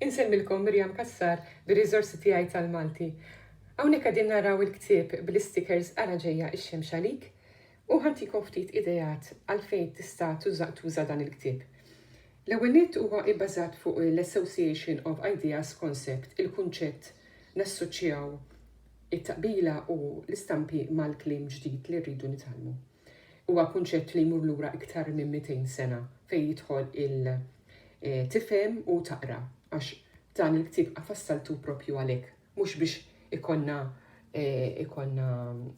Insemmilkom Mirjam Kassar bir-riżorsi tiegħi tal-Malti. Hawnhekk qegħdin naraw il-ktieb bil-stickers ara ġejja x-xemx għalik u ħantikom ftit idejat għalfejn tista' tuża dan il-ktieb. L-ewwel nett huwa bbażat fuq l-Association of Ideas Concept, il-kunċett nassoċjaw it-taqbila u l-istampi mal-kliem ġdid li rridu nitgħallmu. Huwa kunċett li jmur lura iktar minn 200 sena fejn jidħol tifhem u taqra għax dan il-ktieb affassaltu propju għalhekk, mhux biex ikonna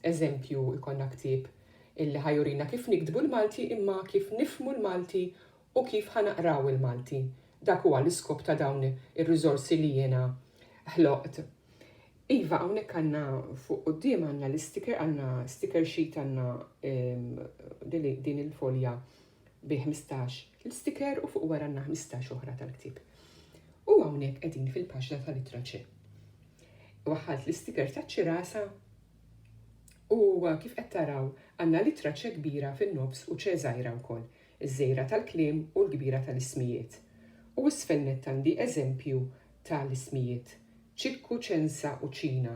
eżempju, ikonna ktieb illi ħajurina kif nikdbu l-Malti imma kif nifhmu l-Malti u kif ħanaqraw il-Malti. Dak huwa l-iskop ta' dawn ir-riżorsi li jiena ħloqt. Iva, hawnhekk għandna fuq quddiem għandna l-sticker, għandna sticker sheet għandna din il-folja bi 15 l-sticker u fuq wara għandna 15 oħra tal-ktieb. U hawnhekk qegħdin fil-paġna tal-ittra ċ. Waħħalt l-sticker ta' ċirasa u kif qed taraw għandna littra ċ kbira fin-nofs u ċ żgħira wkoll, iż-żgħira tal-kliem u l-kbira tal-ismijiet. U s-sfennet għandi eżempju tal-ismijiet. ċikku, ċensa u ċina.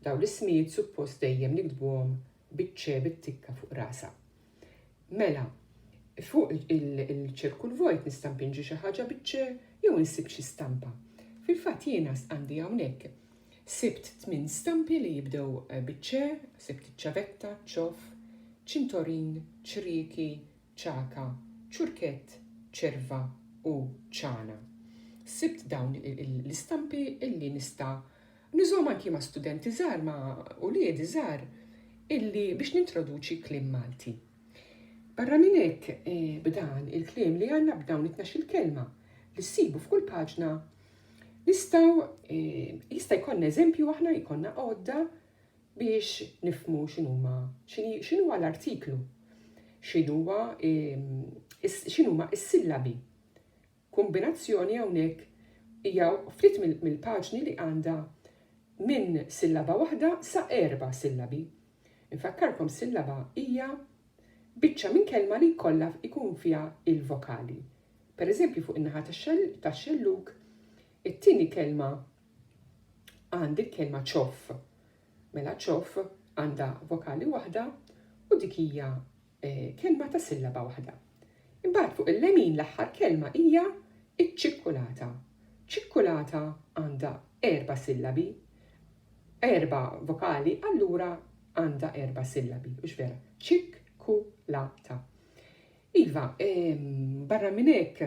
Daw l-ismijiet suppost dejjem nikdbuhom biċ-ċ bit-tikka fuq rasa. Mela, fuq il-ċirku l-vojt nistampinġi xi ħaġa biċ-ċ jew nsib xi stampa. Fil-fatt jiena għandi hawnhekk sibt 8 stampi li jibdew biċ-ċ, sibt ċavetta, ċof, ċintorin, ċrieki, ċaka, ċurkett, ċerva u ċana. Sibt dawn l-istampi illi nista' nużhom anki ma' studenti żgħar u liedi żgħar illi biex nintroduċi kliem Malti. Barra minn hekk b'dan il-kliem li għandna b'dawn it-12 kelma li ssibu f'kull paġna jista' jkollna eżempju aħna jkollna għodda biex nifhmu x'inhuwa l-artiklu, x'inhuma s-sillabi. Kombinazzjoni hawnhekk hija ftit mill-paġni li għandha minn sillaba waħda sa 4 sillabi. Infakkarkom sillaba hija biċċa minn kelma li jkollha ikun fiha il-vokali. Pereżempju fuq in-naħa tax-xelluk, it-tieni kelma għandi kelma ċoff. Mela ċoff għandha vokali waħda u dik hija kelma ta' sillaba waħda. Imbagħad fuq il-lemin l-aħħar kelma hija iċ-ċikkulata. ċikkulata għandha 4 sillabi, 4 vokali, allura għandha 4 sillabi. U x'vera? ċikkulata. Iva, barra minn hekk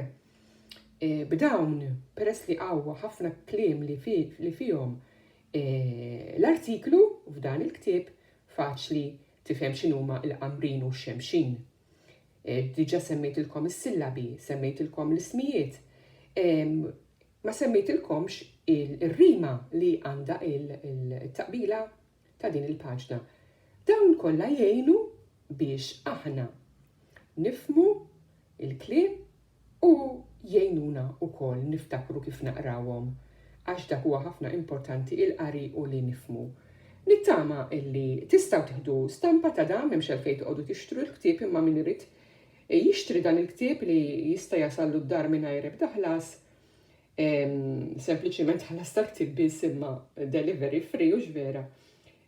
b'dawn peress li hawn ħafna kliem li fihom l-artiklu f'dan il-ktieb faċli tifhem x'inhuma l-qamrin u x-xemxin. Diġà semmejtilkom is-sillabi, semmejtilkom l-ismijiet. Ma semmejtilkomx il-rima li għandha il-taqbila ta' din il-paġna. Dawn kollha jgħinu biex aħna nifhmu il-kliem u jgħinuna wkoll niftakru kif naqrawhom għax dak huwa ħafna importanti il-qari u li nifhmu. Nittama illi tistgħu tieħdu stampa ta' dan m'hemmx għalfejn toqgħodu tixtru l-ktieb imma min irid jixtri dan il-ktieb li jista' jasallu d-dar mingħajr ebda ħlas, sempliċiment ħallas tal-ktieb biss imma delivery free u x'vera.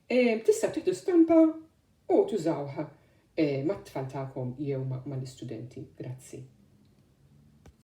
Tistgħu tieħdu stampa u tużawha mat-tfal tagħkom jew mal-istudenti. Grazzi.